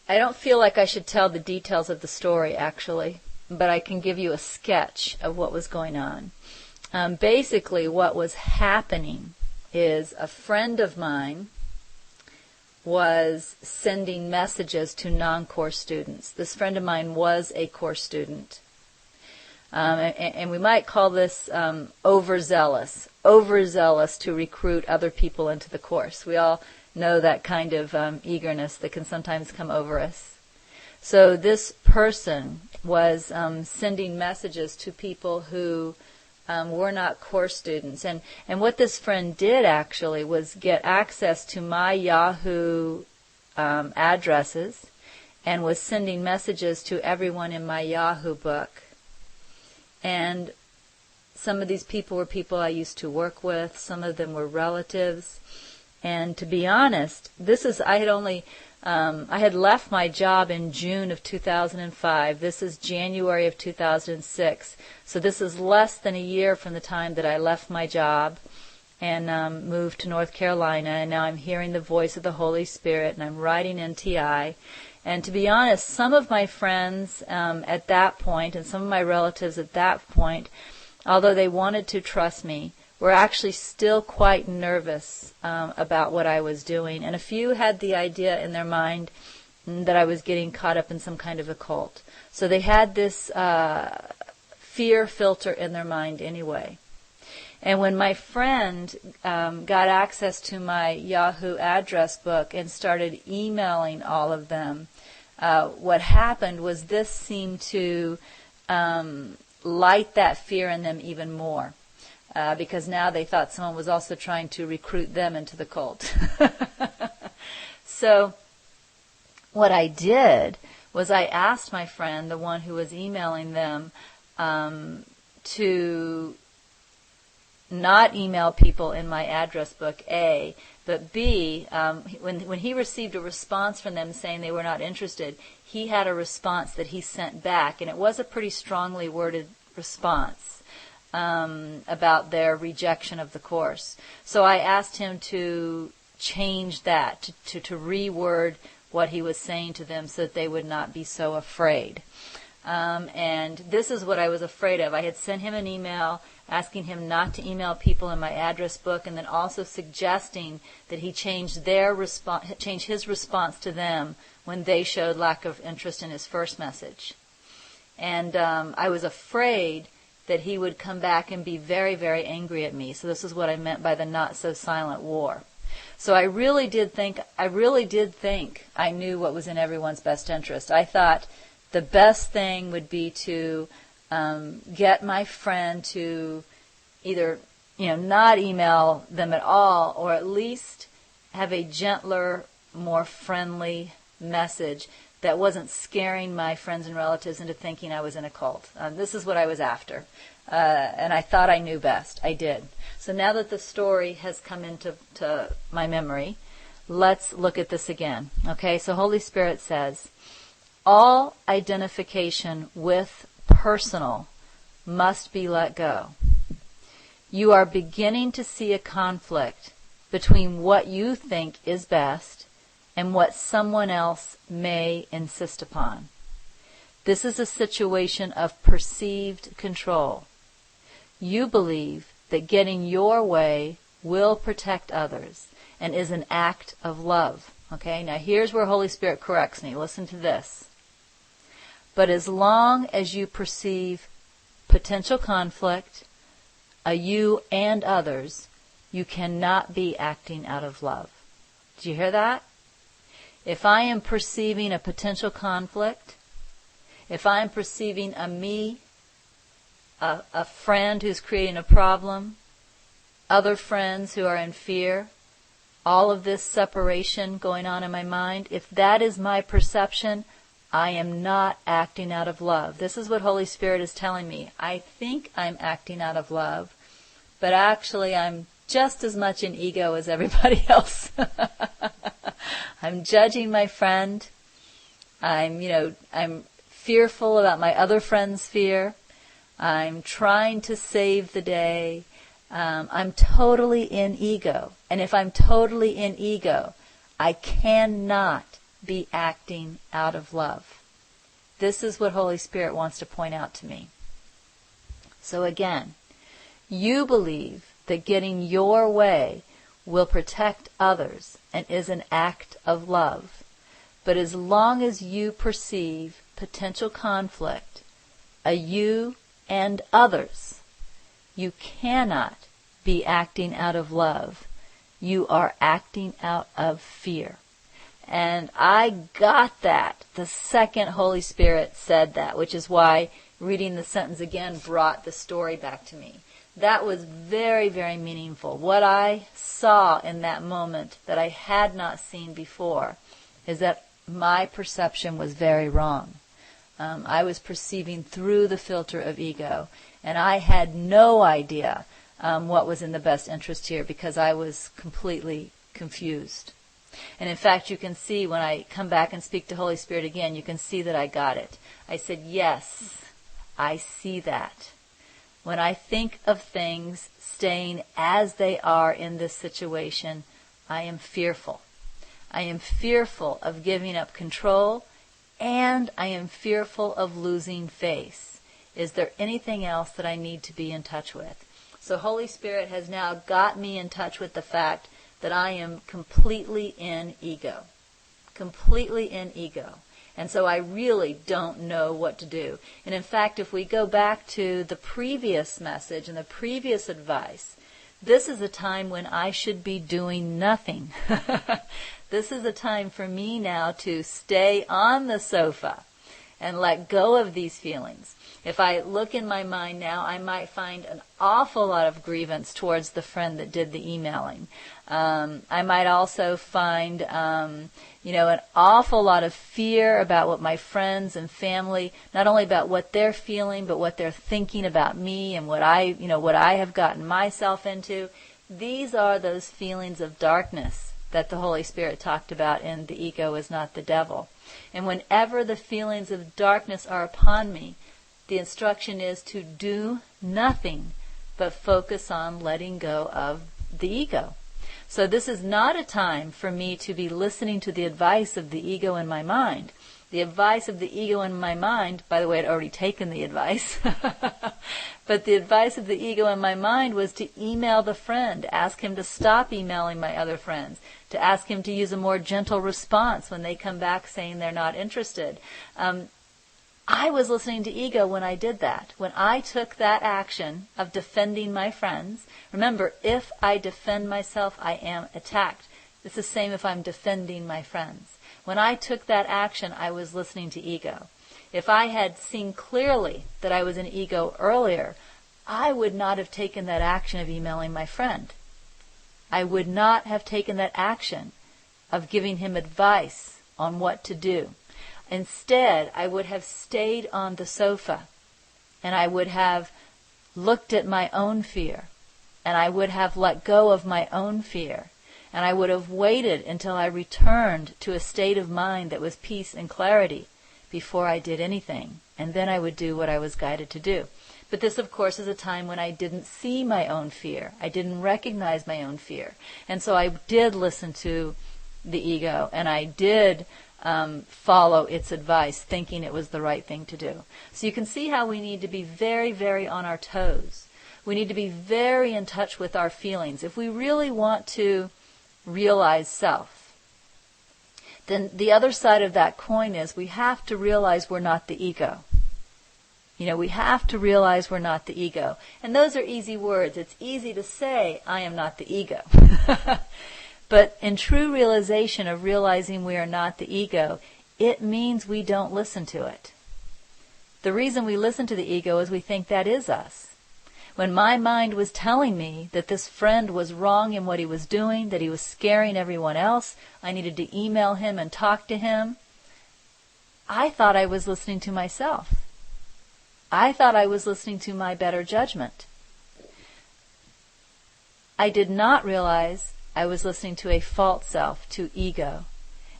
I don't feel like I should tell the details of the story, actually, but I can give you a sketch of what was going on. Basically, what was happening is a friend of mine was sending messages to non-course students. This friend of mine was a course student. And we might call this overzealous to recruit other people into the course. We all know that kind of eagerness that can sometimes come over us. So this person was sending messages to people who were not course students. And what this friend did actually was get access to my Yahoo addresses and was sending messages to everyone in my Yahoo book. And some of these people were people I used to work with. Some of them were relatives. And to be honest, I had left my job in June of 2005. This is January of 2006. So this is less than a year from the time that I left my job and moved to North Carolina. And now I'm hearing the voice of the Holy Spirit, and I'm writing NTI. And to be honest, some of my friends at that point and some of my relatives at that point, although they wanted to trust me, were actually still quite nervous about what I was doing. And a few had the idea in their mind that I was getting caught up in some kind of a cult. So they had this fear filter in their mind anyway. And when my friend got access to my Yahoo address book and started emailing all of them, what happened was this seemed to light that fear in them even more. Because now they thought someone was also trying to recruit them into the cult. So what I did was I asked my friend, the one who was emailing them, to not email people in my address book, A, but B, when he received a response from them saying they were not interested, he had a response that he sent back, and it was a pretty strongly worded response about their rejection of the course. So I asked him to change that, to reword what he was saying to them so that they would not be so afraid. And this is what I was afraid of. I had sent him an email asking him not to email people in my address book, and then also suggesting that he change his response to them when they showed lack of interest in his first message. And I was afraid that he would come back and be very, very angry at me. So this is what I meant by the not-so-silent war. So I really did think I knew what was in everyone's best interest. I thought the best thing would be to get my friend to either, not email them at all, or at least have a gentler, more friendly message that wasn't scaring my friends and relatives into thinking I was in a cult. This is what I was after. And I thought I knew best. I did. So now that the story has come into my memory, let's look at this again. Okay, so Holy Spirit says, all identification with personal must be let go. You are beginning to see a conflict between what you think is best and what someone else may insist upon. This is a situation of perceived control. You believe that getting your way will protect others and is an act of love. Okay, now here's where Holy Spirit corrects me. Listen to this. But as long as you perceive potential conflict, you and others, you cannot be acting out of love. Did you hear that? If I am perceiving a potential conflict, if I am perceiving a friend who's creating a problem, other friends who are in fear, all of this separation going on in my mind, if that is my perception, I am not acting out of love. This is what Holy Spirit is telling me. I think I'm acting out of love, but actually I'm just as much in ego as everybody else. I'm judging my friend. I'm fearful about my other friend's fear. I'm trying to save the day. I'm totally in ego. And if I'm totally in ego, I cannot be acting out of love. This is what Holy Spirit wants to point out to me. So again, you believe that getting your way will protect others and is an act of love. But as long as you perceive potential conflict, a you and others, you cannot be acting out of love. You are acting out of fear. And I got that the second Holy Spirit said that, which is why reading the sentence again brought the story back to me. That was very, very meaningful. What I saw in that moment that I had not seen before is that my perception was very wrong. I was perceiving through the filter of ego, and I had no idea what was in the best interest here because I was completely confused. And in fact, you can see when I come back and speak to Holy Spirit again, you can see that I got it. I said, yes, I see that. When I think of things staying as they are in this situation, I am fearful. I am fearful of giving up control, and I am fearful of losing face. Is there anything else that I need to be in touch with? So Holy Spirit has now got me in touch with the fact that I am completely in ego. Completely in ego. And so I really don't know what to do. And in fact, if we go back to the previous message and the previous advice, this is a time when I should be doing nothing. This is a time for me now to stay on the sofa and let go of these feelings. If I look in my mind now, I might find an awful lot of grievance towards the friend that did the emailing. I might also find, an awful lot of fear about what my friends and family, not only about what they're feeling, but what they're thinking about me and what I have gotten myself into. These are those feelings of darkness that the Holy Spirit talked about in The Ego is Not the Devil. And whenever the feelings of darkness are upon me, the instruction is to do nothing but focus on letting go of the ego. So this is not a time for me to be listening to the advice of the ego in my mind. The advice of the ego in my mind, by the way, I'd already taken the advice, but the advice of the ego in my mind was to email the friend, ask him to stop emailing my other friends, to ask him to use a more gentle response when they come back saying they're not interested. I was listening to ego when I did that. When I took that action of defending my friends, remember, if I defend myself, I am attacked. It's the same if I'm defending my friends. When I took that action, I was listening to ego. If I had seen clearly that I was in ego earlier, I would not have taken that action of emailing my friend. I would not have taken that action of giving him advice on what to do. Instead, I would have stayed on the sofa, and I would have looked at my own fear, and I would have let go of my own fear, and I would have waited until I returned to a state of mind that was peace and clarity before I did anything, and then I would do what I was guided to do. But this, of course, is a time when I didn't see my own fear. I didn't recognize my own fear. And so I did listen to the ego, and I did follow its advice, thinking it was the right thing to do. So you can see how we need to be very, very on our toes. We need to be very in touch with our feelings. If we really want to realize self, then the other side of that coin is we have to realize we're not the ego. We have to realize we're not the ego. And those are easy words. It's easy to say, I am not the ego. But in true realization of realizing we are not the ego, it means we don't listen to it. The reason we listen to the ego is we think that is us. When my mind was telling me that this friend was wrong in what he was doing, that he was scaring everyone else, I needed to email him and talk to him, I thought I was listening to myself. I thought I was listening to my better judgment. I did not realize I was listening to a false self, to ego.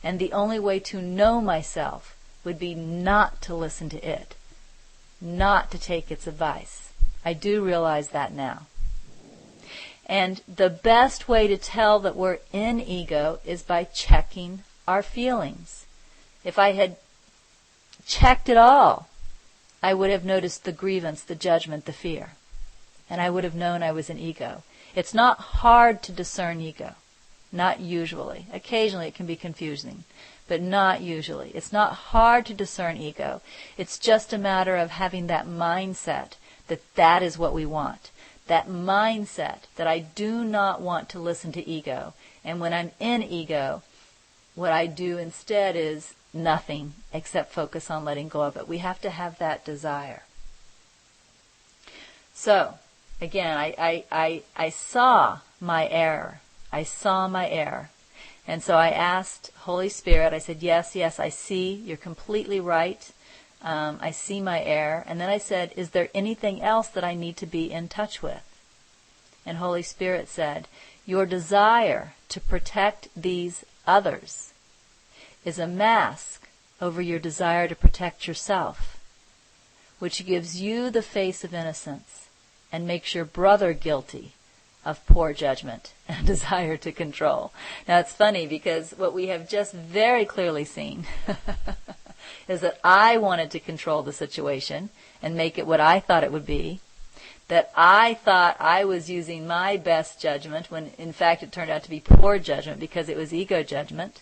And the only way to know myself would be not to listen to it, not to take its advice. I do realize that now. And the best way to tell that we're in ego is by checking our feelings. If I had checked it all, I would have noticed the grievance, the judgment, the fear. And I would have known I was an ego. It's not hard to discern ego. Not usually. Occasionally it can be confusing, but not usually. It's not hard to discern ego. It's just a matter of having that mindset that that is what we want. That mindset that I do not want to listen to ego. And when I'm in ego, what I do instead is nothing except focus on letting go of it. We have to have that desire. So, again, I saw my error. I saw my error. And so I asked Holy Spirit, I said, yes, I see, you're completely right. I see my error. And then I said, is there anything else that I need to be in touch with? And Holy Spirit said, your desire to protect these others is a mask over your desire to protect yourself, which gives you the face of innocence and makes your brother guilty of poor judgment and desire to control. Now it's funny because what we have just very clearly seen is that I wanted to control the situation and make it what I thought it would be, that I thought I was using my best judgment when in fact it turned out to be poor judgment because it was ego judgment.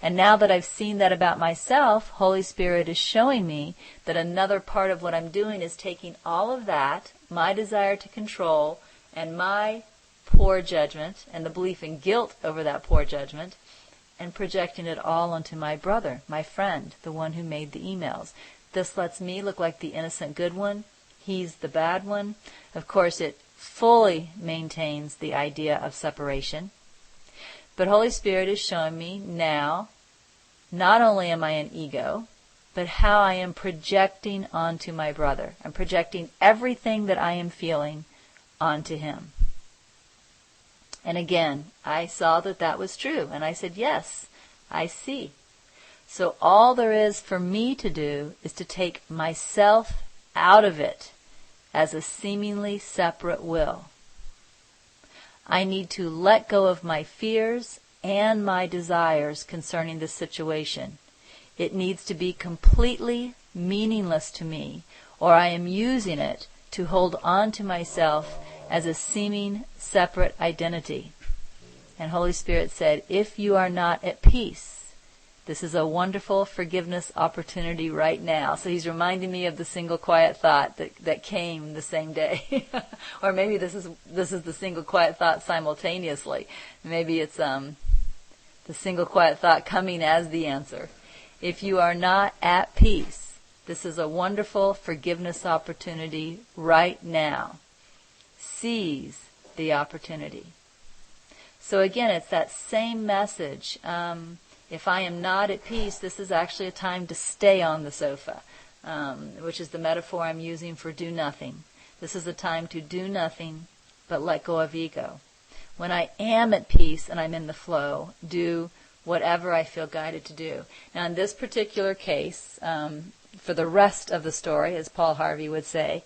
And now that I've seen that about myself, Holy Spirit is showing me that another part of what I'm doing is taking all of that, my desire to control, and my poor judgment, and the belief in guilt over that poor judgment, and projecting it all onto my brother, my friend, the one who made the emails. This lets me look like the innocent good one. He's the bad one. Of course, it fully maintains the idea of separation. But Holy Spirit is showing me now, not only am I an ego, but how I am projecting onto my brother. I'm projecting everything that I am feeling onto him. And again, I saw that that was true. And I said, yes, I see. So all there is for me to do is to take myself out of it as a seemingly separate will. I need to let go of my fears and my desires concerning this situation. It needs to be completely meaningless to me, or I am using it to hold on to myself as a seeming separate identity. And Holy Spirit said, if you are not at peace, this is a wonderful forgiveness opportunity right now. So he's reminding me of the single quiet thought that came the same day. Or maybe this is the single quiet thought simultaneously. Maybe it's the single quiet thought coming as the answer. If you are not at peace, this is a wonderful forgiveness opportunity right now. Seize the opportunity. So again, it's that same message. If I am not at peace, this is actually a time to stay on the sofa, which is the metaphor I'm using for do nothing. This is a time to do nothing but let go of ego. When I am at peace and I'm in the flow, do whatever I feel guided to do. Now in this particular case, for the rest of the story, as Paul Harvey would say,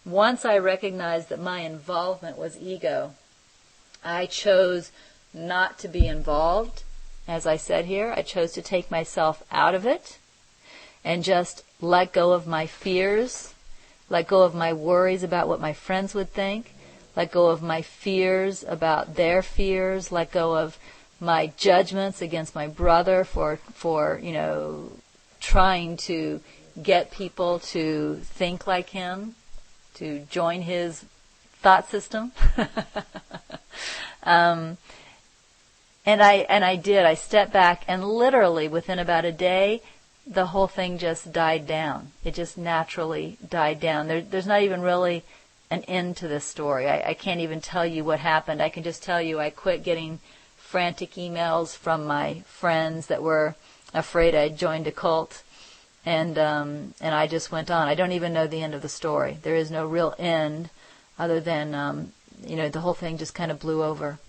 once I recognized that my involvement was ego, I chose not to be involved. As I said here, I chose to take myself out of it and just let go of my fears, let go of my worries about what my friends would think, let go of my fears about their fears, let go of my judgments against my brother for trying to get people to think like him, to join his thought system. And I did. I stepped back, and literally within about a day, the whole thing just died down. It just naturally died down. There's not even really an end to this story. I can't even tell you what happened. I can just tell you I quit getting frantic emails from my friends that were afraid I'd joined a cult, and I just went on. I don't even know the end of the story. There is no real end other than the whole thing just kind of blew over.